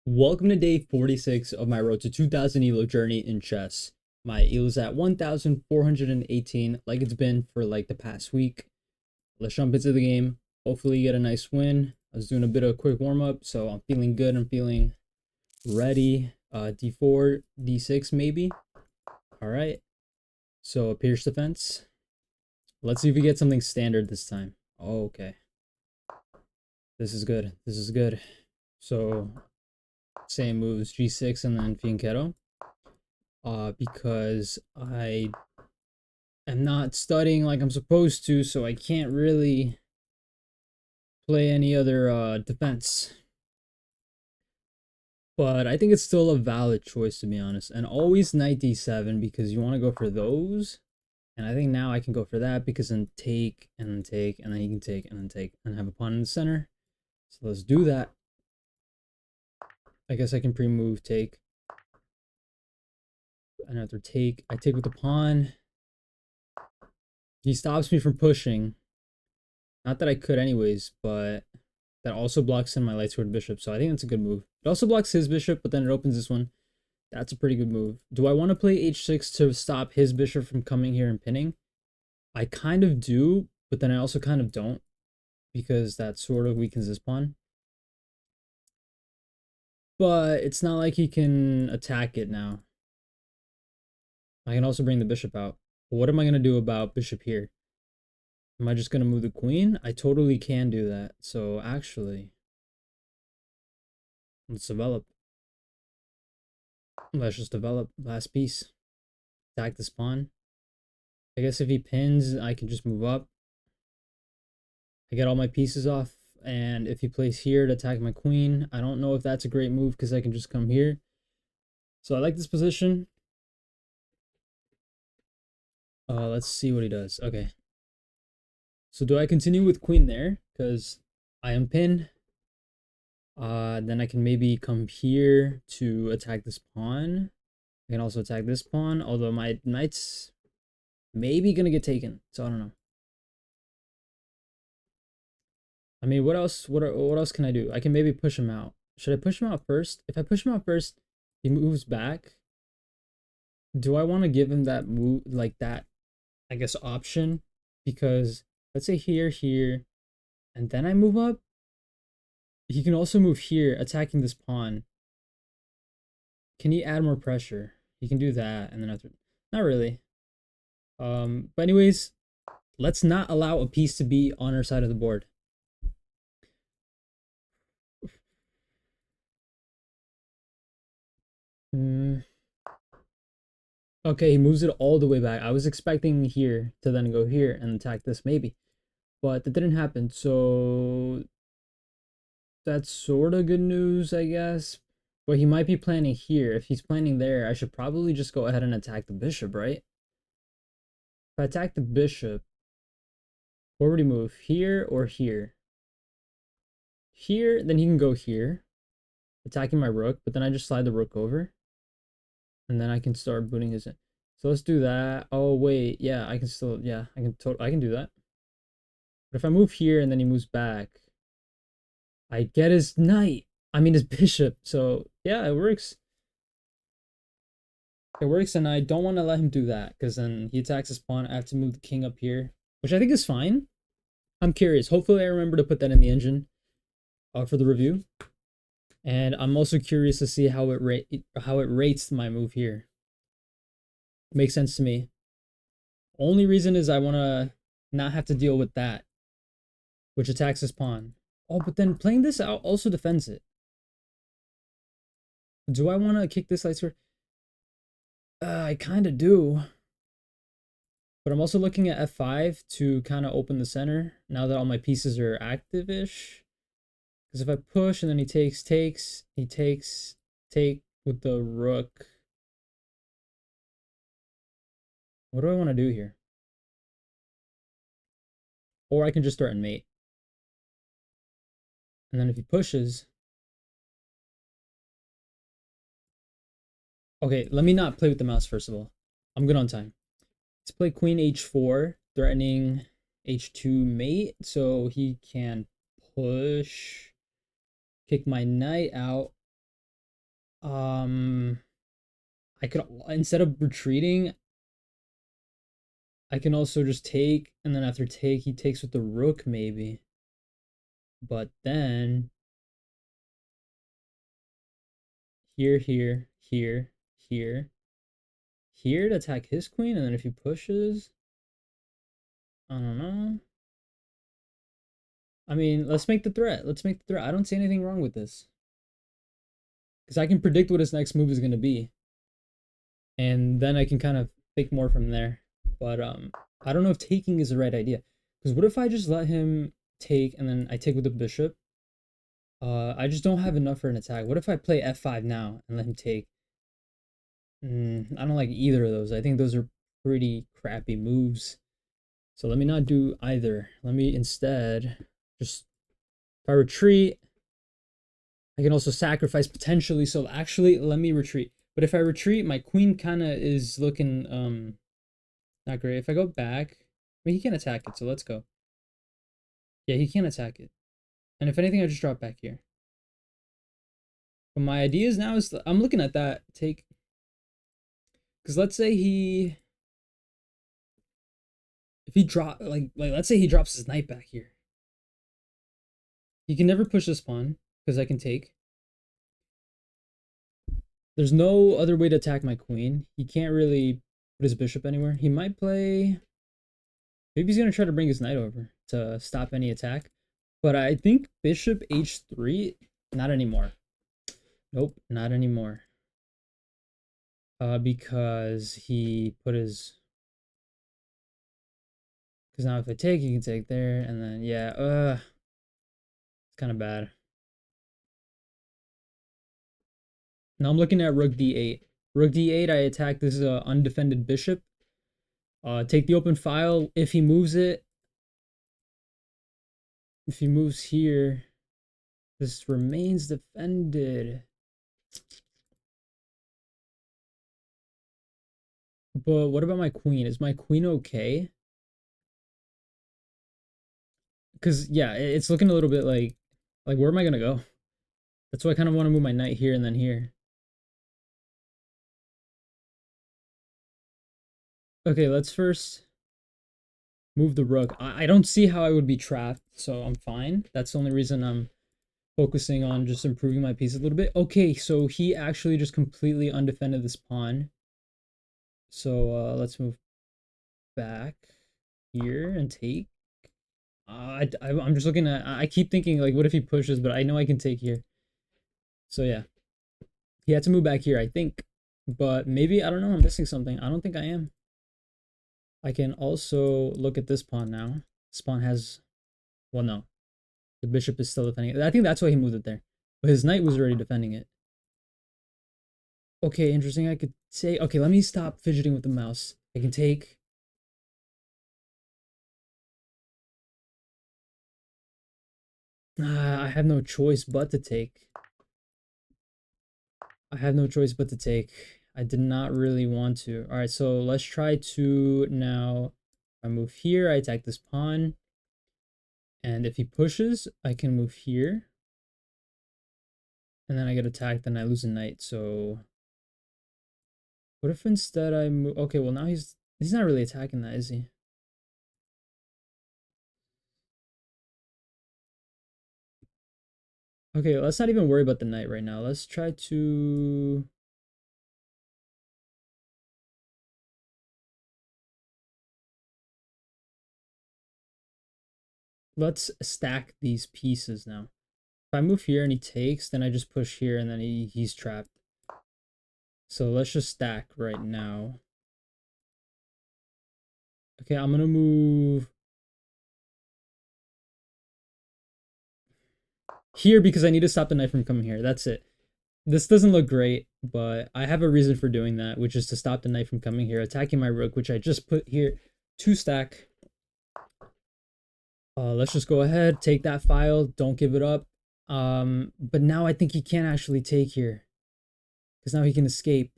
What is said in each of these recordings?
Welcome to day 46 of my road to 2000 elo journey in chess. My elo is at 1418 like it's been for like the past week. Let's jump into the game. Hopefully get a nice win. I was doing a bit of a quick warm-up, so I'm feeling good. I'm feeling ready. D4, D6 maybe. All right. So a Pirc defense. Let's see if we get something standard this time. Oh, okay. This is good. This is good. So same moves, G6 and then Fianchetto. Because I am not studying like I'm supposed to, so I can't really play any other defense. But I think it's still a valid choice, to be honest. And always knight d7 because you want to go for those. And I think now I can go for that because then take and then take and then you can take and then take and have a pawn in the center. So let's do that. I guess I can pre-move take. And after take, I take with the pawn. He stops me from pushing. Not that I could anyways, but that also blocks in my light sword bishop, so I think that's a good move. It also blocks his bishop, but then it opens this one. That's a pretty good move. Do I want to play h6 to stop his bishop from coming here and pinning? I kind of do, but then I also kind of don't, because that sort of weakens this pawn. But it's not like he can attack it now. I can also bring the bishop out. But what am I going to do about bishop here? Am I just going to move the queen? I totally can do that. So actually, let's develop. Let's just develop. Last piece. Attack this pawn. I guess if he pins, I can just move up. I get all my pieces off. And if he plays here to attack my queen, I don't know if that's a great move because I can just come here. So I like this position. Let's see what he does. Okay. So do I continue with queen there? Because I am pinned. Then I can maybe come here to attack this pawn. I can also attack this pawn, although my knight's maybe gonna get taken, so I don't know. I mean, what else? What else can I do? I can maybe push him out. Should I push him out first? If I push him out first, he moves back. Do I want to give him that move, like that, I guess, option? Because let's say here, and then I move up. He can also move here, attacking this pawn. Can he add more pressure? He can do that, and then after, not really. But anyways, let's not allow a piece to be on our side of the board. Okay, he moves it all the way back. I was expecting here to then go here and attack this maybe, but that didn't happen. So that's sort of good news, I guess. But he might be planning here. If he's planning there, I should probably just go ahead and attack the bishop, right? If I attack the bishop, where would he move? Here or here? Here, then he can go here, attacking my rook, but then I just slide the rook over. And then I can start booting his in. So let's do that. Oh wait, yeah, I can still, yeah, I can do that. But if I move here and then he moves back, I get his knight. I mean his bishop. So yeah, it works. It works, and I don't want to let him do that because then he attacks his pawn. I have to move the king up here, which I think is fine. I'm curious. Hopefully, I remember to put that in the engine for the review. And I'm also curious to see how it rates my move here. Makes sense to me. Only reason is I want to not have to deal with that, which attacks his pawn. Oh, but then playing this out also defends it. Do I want to kick this light sword? I kind of do. But I'm also looking at f5 to kind of open the center now that all my pieces are active-ish. Because if I push and then he takes, take with the rook. What do I want to do here? Or I can just threaten mate. And then if he pushes... Okay, let me not play with the mouse first of all. I'm good on time. Let's play queen h4, threatening h2 mate, so he can push, kick my knight out, I could, instead of retreating, I can also just take, and then after take, he takes with the rook, maybe. But then here, here, here, here, here to attack his queen, and then if he pushes, I don't know. I mean, let's make the threat. Let's make the threat. I don't see anything wrong with this. Because I can predict what his next move is going to be. And then I can kind of think more from there. But I don't know if taking is the right idea. Because what if I just let him take, and then I take with the bishop? I just don't have enough for an attack. What if I play f5 now and let him take? I don't like either of those. I think those are pretty crappy moves. So let me not do either. Let me instead just, if I retreat, I can also sacrifice potentially. So actually, let me retreat. But if I retreat, my queen kind of is looking not great. If I go back, I mean, he can't attack it, so let's go. Yeah, he can't attack it. And if anything, I just drop back here. But my ideas now is, I'm looking at that take. Because let's say he, if he drop, like let's say he drops his knight back here. He can never push this pawn, because I can take. There's no other way to attack my queen. He can't really put his bishop anywhere. He might play, maybe he's going to try to bring his knight over to stop any attack. But I think bishop h3, not anymore. Nope, not anymore. Because he put his, because now if I take, he can take there, and then yeah, it's kind of bad. Now I'm looking at rook d8. Rook d8, I attack this undefended bishop. Take the open file. If he moves it, if he moves here, this remains defended. But what about my queen? Is my queen okay? Because yeah, it's looking a little bit like where am I gonna go? That's why I kind of want to move my knight here and then here. Okay, let's first move the rook. I don't see how I would be trapped, so I'm fine. That's the only reason I'm focusing on just improving my piece a little bit. Okay, so he actually just completely undefended this pawn. So let's move back here and take. I'm just looking at, I keep thinking like, what if he pushes, but I know I can take here. So yeah, he had to move back here, I think. But maybe, I don't know, I'm missing something. I don't think I am. I can also look at this pawn now. This pawn has, well, no. The bishop is still defending it. I think that's why he moved it there. But his knight was already defending it. Okay, interesting. I could say, okay, let me stop fidgeting with the mouse. I can take. I have no choice but to take. I have no choice but to take. I did not really want to. All right, so let's try to now. I move here, I attack this pawn. And if he pushes, I can move here. And then I get attacked and I lose a knight. So what if instead I move? Okay, well now he's not really attacking that, is he? Okay, let's not even worry about the knight right now. Let's try to. Let's stack these pieces now. If I move here and he takes, then I just push here and then he's trapped. So let's just stack right now. Okay, I'm gonna move here because I need to stop the knight from coming here. That's it. This doesn't look great, but I have a reason for doing that, which is to stop the knight from coming here, attacking my rook, which I just put here to stack. Let's just go ahead, take that file, don't give it up. But now I think he can't actually take here, because now he can escape.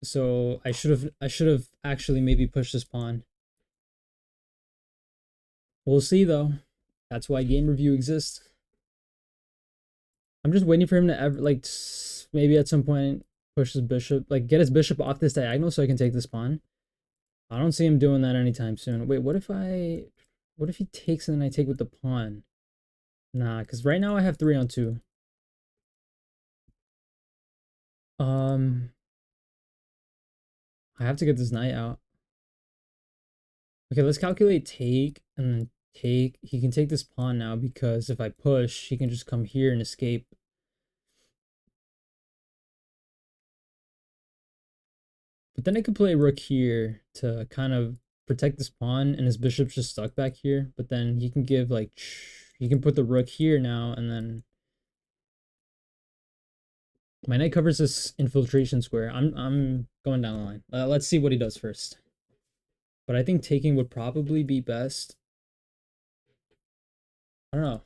So I should have actually maybe pushed this pawn. We'll see though. That's why game review exists. I'm just waiting for him to ever, like, maybe at some point push his bishop, like get his bishop off this diagonal so I can take this pawn. I don't see him doing that anytime soon. Wait, what if he takes and then I take with the pawn? Nah, because right now I have 3-on-2. I have to get this knight out. Okay, let's calculate take and then take. He can take this pawn now because if I push, he can just come here and escape. But then I could play rook here to kind of protect this pawn, and his bishop's just stuck back here. But then he can give like, he can put the rook here now, and then my knight covers this infiltration square. I'm going down the line. Let's see what he does first. But I think taking would probably be best. I don't know.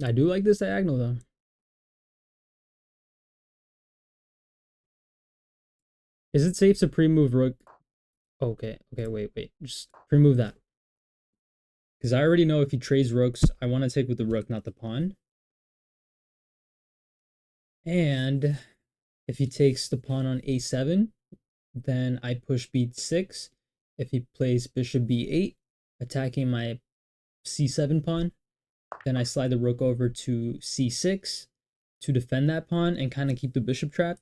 I do like this diagonal though. Is it safe to pre-move rook? Okay, wait. Just pre-move that. Because I already know if he trades rooks, I want to take with the rook, not the pawn. And if he takes the pawn on a7, then I push b6. If he plays bishop b8, attacking my c7 pawn, then I slide the rook over to c6 to defend that pawn and kind of keep the bishop trapped.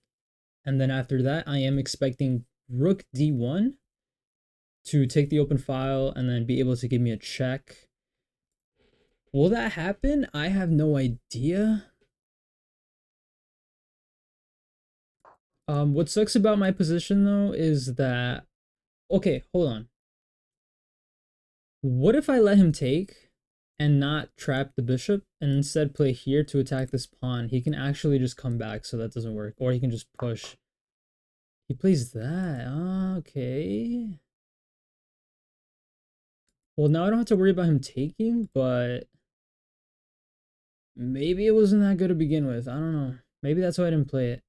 And then after that, I am expecting rook d1 to take the open file and then be able to give me a check. Will that happen? I have no idea. What sucks about my position though is that, okay, hold on. What if I let him take and not trap the bishop and instead play here to attack this pawn? He can actually just come back, so that doesn't work. Or he can just push. He plays that. Okay. Well, now I don't have to worry about him taking, but maybe it wasn't that good to begin with. I don't know. Maybe that's why I didn't play it.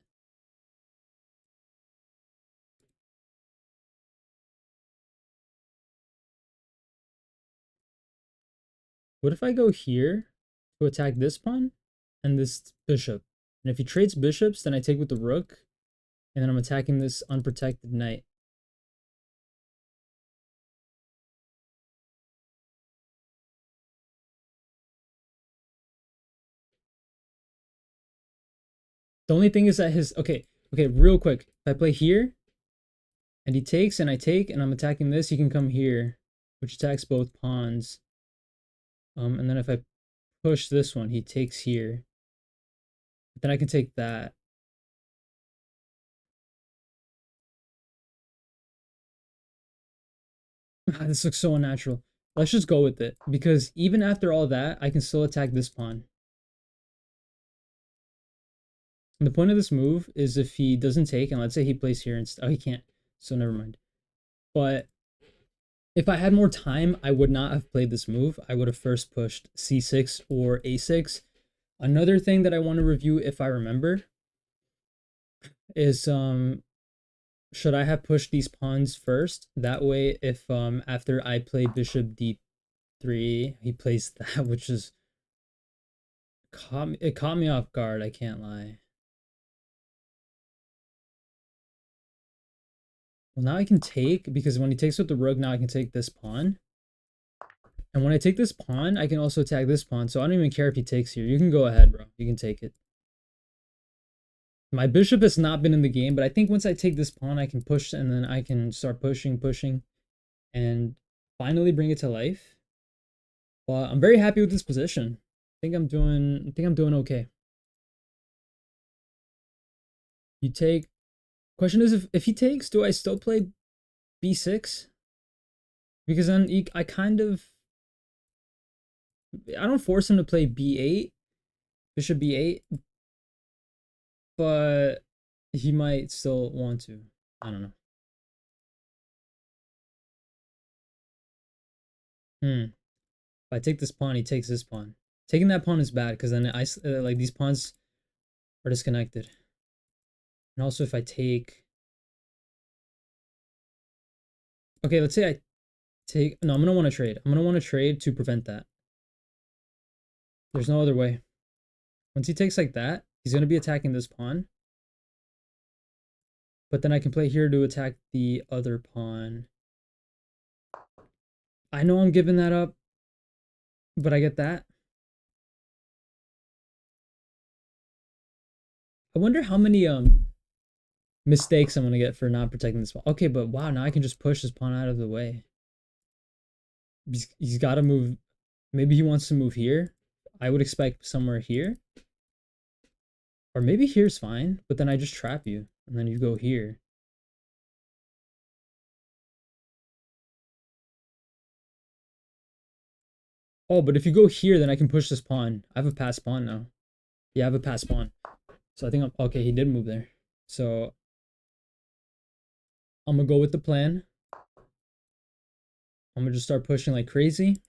What if I go here to attack this pawn and this bishop? And if he trades bishops, then I take with the rook, and then I'm attacking this unprotected knight. The only thing is that his, okay, real quick. If I play here and he takes and I take and I'm attacking this, he can come here, which attacks both pawns. And then if I push this one, he takes here. But then I can take that. This looks so unnatural. Let's just go with it, because even after all that, I can still attack this pawn. And the point of this move is if he doesn't take, and let's say he plays here instead. Oh, he can't, so never mind. But if I had more time, I would not have played this move. I would have first pushed c6 or a6. Another thing that I want to review, if I remember, is should I have pushed these pawns first? That way, if after I play bishop d3, he plays that, which is it caught me off guard. I can't lie. Well, now I can take, because when he takes with the rook, now I can take this pawn. And when I take this pawn, I can also attack this pawn. So I don't even care if he takes here. You can go ahead, bro. You can take it. My bishop has not been in the game, but I think once I take this pawn, I can push, and then I can start pushing, and finally bring it to life. Well, I'm very happy with this position. I think I'm doing okay. You take. Question is, if he takes, do I still play b6? Because then I don't force him to play b8, bishop b8, but he might still want to. I don't know. If I take this pawn, he takes this pawn. Taking that pawn is bad because then like these pawns are disconnected. And also if I take, okay, let's say Take no, I'm gonna want to trade. I'm gonna want to trade to prevent that. There's no other way. Once he takes like that, he's gonna be attacking this pawn. But then I can play here to attack the other pawn. I know I'm giving that up, but I get that. I wonder how many mistakes I'm gonna get for not protecting this pawn. Okay, but wow, now I can just push this pawn out of the way. He's got to move. Maybe he wants to move here. I would expect somewhere here. Or maybe here's fine, but then I just trap you, and then you go here. Oh, but if you go here, then I can push this pawn. I have a passed pawn now. Yeah, I have a passed pawn. So I think I'm... Okay, he did move there. So I'm going to go with the plan. I'm going to just start pushing like crazy.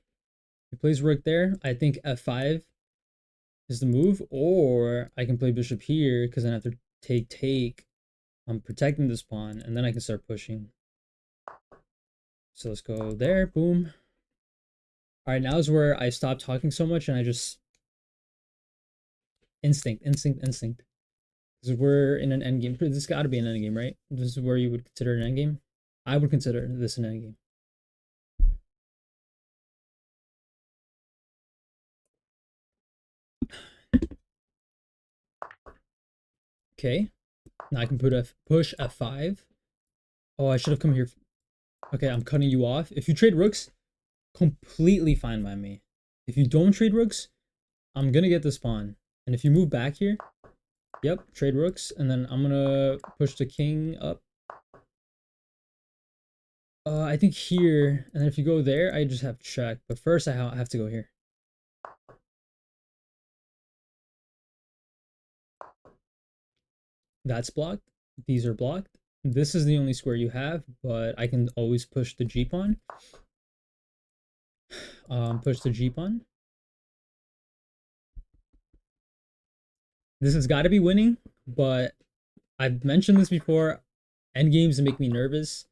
He plays rook there. I think f5 is the move. Or I can play bishop here because then I have to take. I'm protecting this pawn, and then I can start pushing. So let's go there. Boom. All right, now is where I stop talking so much and I just... Instinct. Because we're in an endgame. This got to be an endgame, right? This is where you would consider an endgame. I would consider this an endgame. Okay. Now I can push f5. Oh, I should have come here. Okay, I'm cutting you off. If you trade rooks, completely fine by me. If you don't trade rooks, I'm gonna get this pawn. And if you move back here, yep, trade rooks, and then I'm gonna push the king up. I think here, and then if you go there, I just have check. But first, I have to go here. That's blocked. These are blocked. This is the only square you have, but I can always push the G pawn. Push the G pawn. This has got to be winning, but I've mentioned this before. Endgames make me nervous.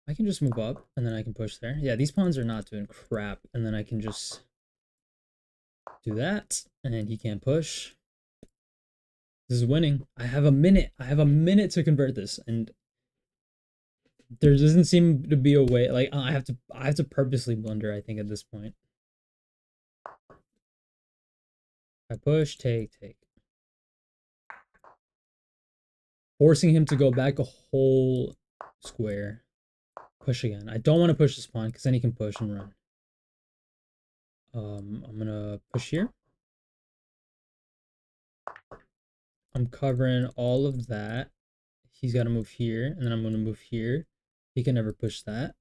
I can just move up, and then I can push there. Yeah, these pawns are not doing crap, and then I can just do that, and he can't push. This is winning. I have a minute. I have a minute to convert this, and there doesn't seem to be a way. Like I have to purposely blunder, I think, at this point. I push, take. Forcing him to go back a whole square. Push again. I don't want to push this pawn because then he can push and run. I'm gonna push here. I'm covering all of that. He's got to move here, and then I'm gonna move here. He can never push that.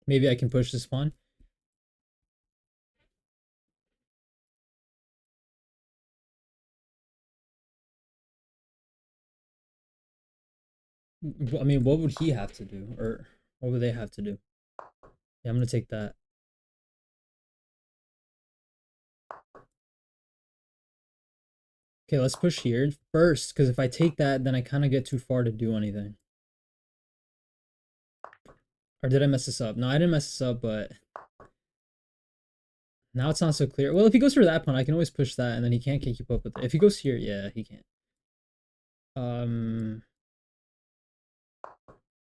Maybe I can push this pawn. I mean, what would he have to do? Or what would they have to do? Yeah, I'm gonna take that. Okay, let's push here first, because if I take that, then I kind of get too far to do anything. Or did I mess this up? No, I didn't mess this up, but now it's not so clear. Well, if he goes for that pawn, I can always push that, and then he can't keep up with it. If he goes here, yeah, he can't.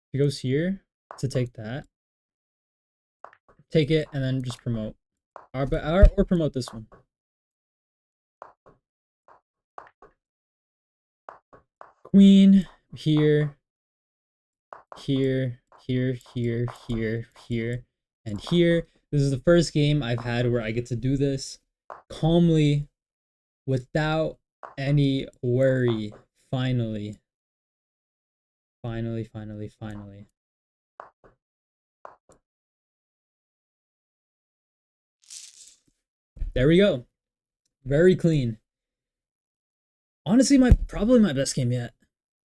If he goes here to take that, take it, and then just promote. Or promote this one. Queen, here, and here. This is the first game I've had where I get to do this calmly without any worry. Finally. There we go. Very clean. Honestly, probably my best game yet.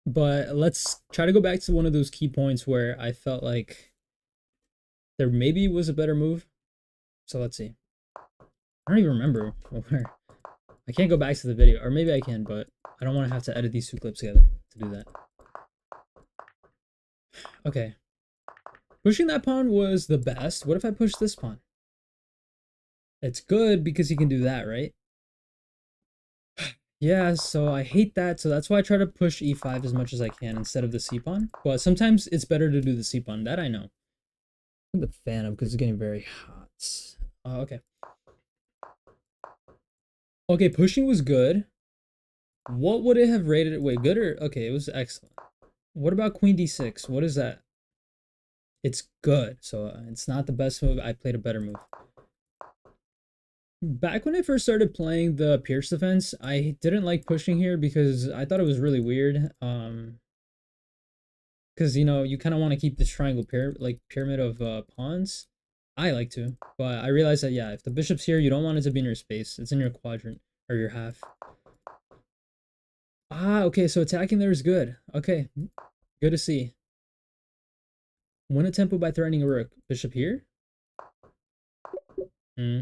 But let's try to go back to one of those key points where I felt like there maybe was a better move. So let's see. I don't even remember where. I can't go back to the video, or maybe I can, but I don't want to have to edit these two clips together to do that. Okay. Pushing that pawn was the best. What if I push this pawn? It's good because he can do that, right? Yeah, so I hate that. So that's why I try to push e5 as much as I can instead of the c pawn. But sometimes it's better to do the c pawn. That I know. I'm the fan of because it's getting very hot. Okay. Okay, pushing was good. What would it have rated it? Wait, good or okay? It was excellent. What about queen d6? What is that? It's good. So it's not the best move. I played a better move. Back when I first started playing the Pirc defense, I didn't like pushing here because I thought it was really weird. Because you know you kind of want to keep this triangle pyramid of pawns. I like to, but I realized that yeah, if the bishop's here, you don't want it to be in your space. It's in your quadrant or your half. Ah, okay, so attacking there is good. Okay, good to see. Win a tempo by threatening a rook. Bishop here. Hmm.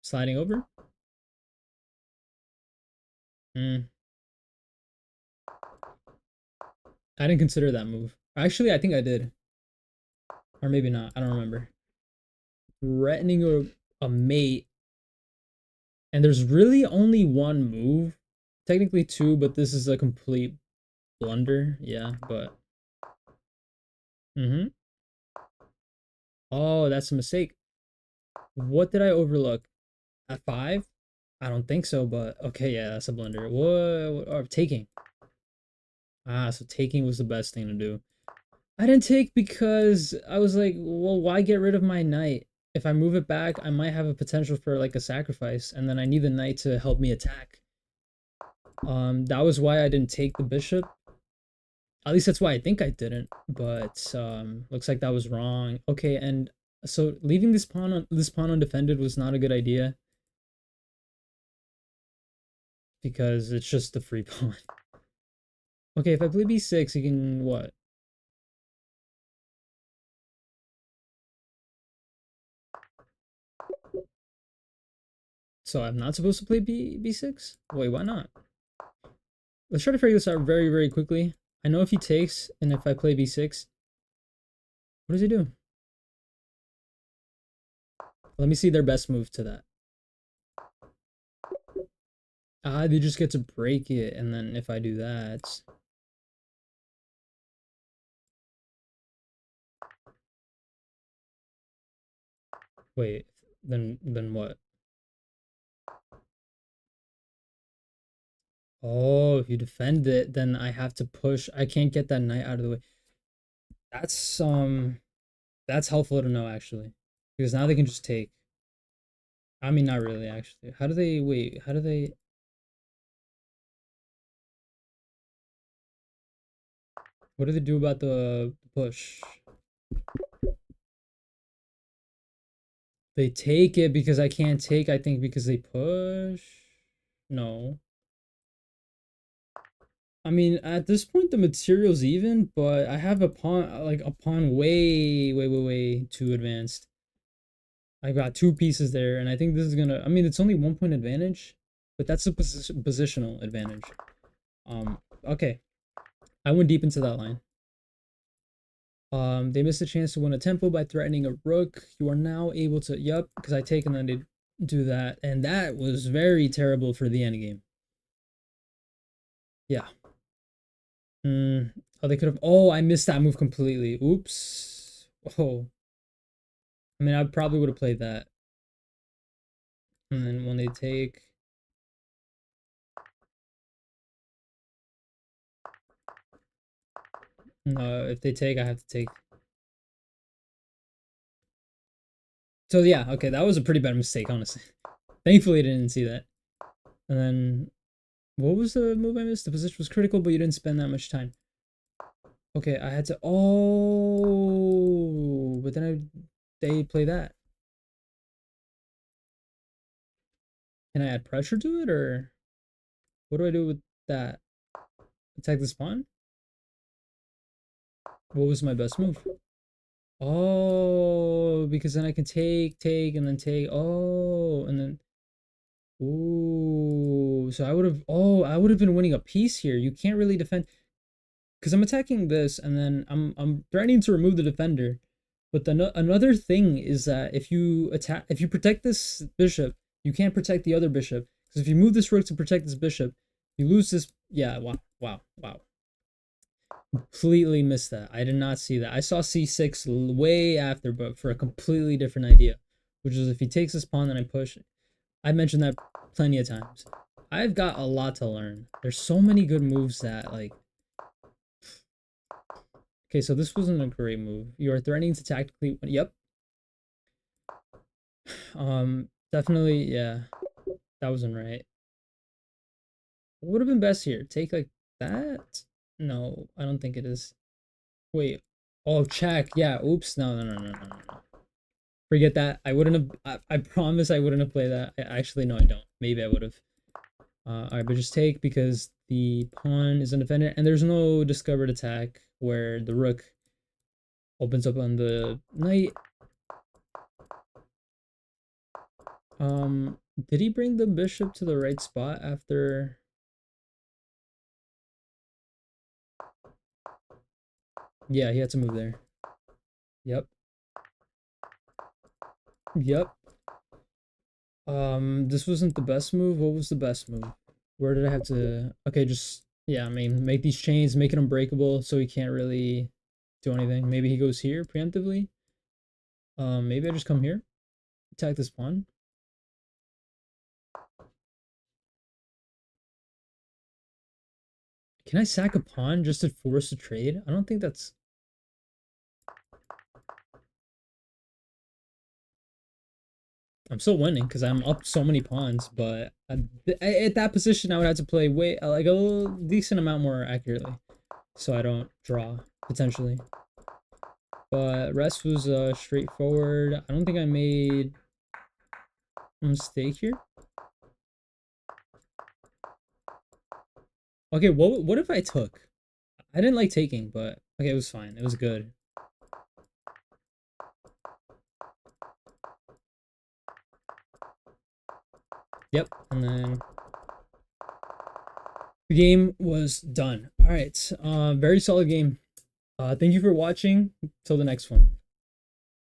Sliding over. Hmm. I didn't consider that move. Actually, I think I did. Or maybe not. I don't remember. Threatening a mate. And there's really only one move. Technically two, but this is a complete blunder. Yeah, but... Mm-hmm. Oh, that's a mistake. What did I overlook? At 5? I don't think so, but... Okay, yeah, that's a blunder. What? Or taking. Ah, so taking was the best thing to do. I didn't take because I was like, well, why get rid of my knight? If I move it back, I might have a potential for like a sacrifice, and then I need the knight to help me attack. That was why I didn't take the bishop. At least that's why I think I didn't, but looks like that was wrong. Okay, and so leaving this pawn undefended was not a good idea because it's just the free pawn. Okay, if I play b6, you can what? So I'm not supposed to play b6? Wait, why not? Let's try to figure this out very, very quickly. I know if he takes, and if I play b6, what does he do? Let me see their best move to that. Ah, they just get to break it, and then if I do that... Wait, then what? Oh, if you defend it, then I have to push. I can't get that knight out of the way. That's helpful to know actually. Because now they can just take. I mean not really actually. How do they wait? How do they what do they do about the push? They take it because I can't take, I think because they push. No. I mean, at this point the material's even, but I have a pawn like a pawn way too advanced. I got two pieces there, and I think this is gonna. I mean, it's only 1 point advantage, but that's a positional advantage. Okay, I went deep into that line. They missed a chance to win a tempo by threatening a rook. You are now able to. Yup, because I take and then they do that, and that was very terrible for the end game. Yeah. Oh, they could have. Oh, I missed that move completely. Oops. Oh. I mean, I probably would have played that. And then when they take. No, if they take, I have to take. So yeah, okay, that was a pretty bad mistake, honestly. Thankfully, I didn't see that. And then, what was the move I missed? The position was critical, but you didn't spend that much time. Okay, I had to. Oh, but then they play that. Can I add pressure to it, or what do I do with that? Attack this pawn? What was my best move? Oh, because then I can take, and then take. Oh, and then. Ooh, so I would have. Oh, I would have been winning a piece here. You can't really defend. because I'm attacking this, and then I'm threatening to remove the defender. But another thing is that if you protect this bishop, you can't protect the other bishop. Because if you move this rook to protect this bishop, you lose this. Yeah, wow, wow, wow. Completely missed that. I did not see that. I saw c6 way after, but for a completely different idea, which is if he takes this pawn, then I push. I mentioned that plenty of times. I've got a lot to learn. There's so many good moves that like. Okay, so this wasn't a great move. You are threatening to tactically. Yep. Definitely, yeah. That wasn't right. What would have been best here? Take like that? No, I don't think it is. Wait. Oh, check. Yeah. Oops. No, no, no, no, no, no. Forget that. I wouldn't have. I promise I wouldn't have played that. Actually, no, I don't. Maybe I would have. Alright, but just take because the pawn is independent and there's no discovered attack where the rook opens up on the knight. Did he bring the bishop to the right spot after? Yeah, he had to move there. Yep. Yep. This wasn't the best move. What was the best move? Where did I have to? Okay, just yeah. I mean, make these chains, make it unbreakable, so he can't really do anything. Maybe he goes here preemptively. Maybe I just come here, attack this pawn. Can I sack a pawn just to force a trade? I don't think that's. I'm still winning because I'm up so many pawns, but at that position, I would have to play way like a little decent amount more accurately, so I don't draw potentially. But rest was straightforward. I don't think I made a mistake here. Okay, what if I took? I didn't like taking, but okay, it was fine. It was good. Yep, and then the game was done. All right, very solid game. Thank you for watching. Till the next one.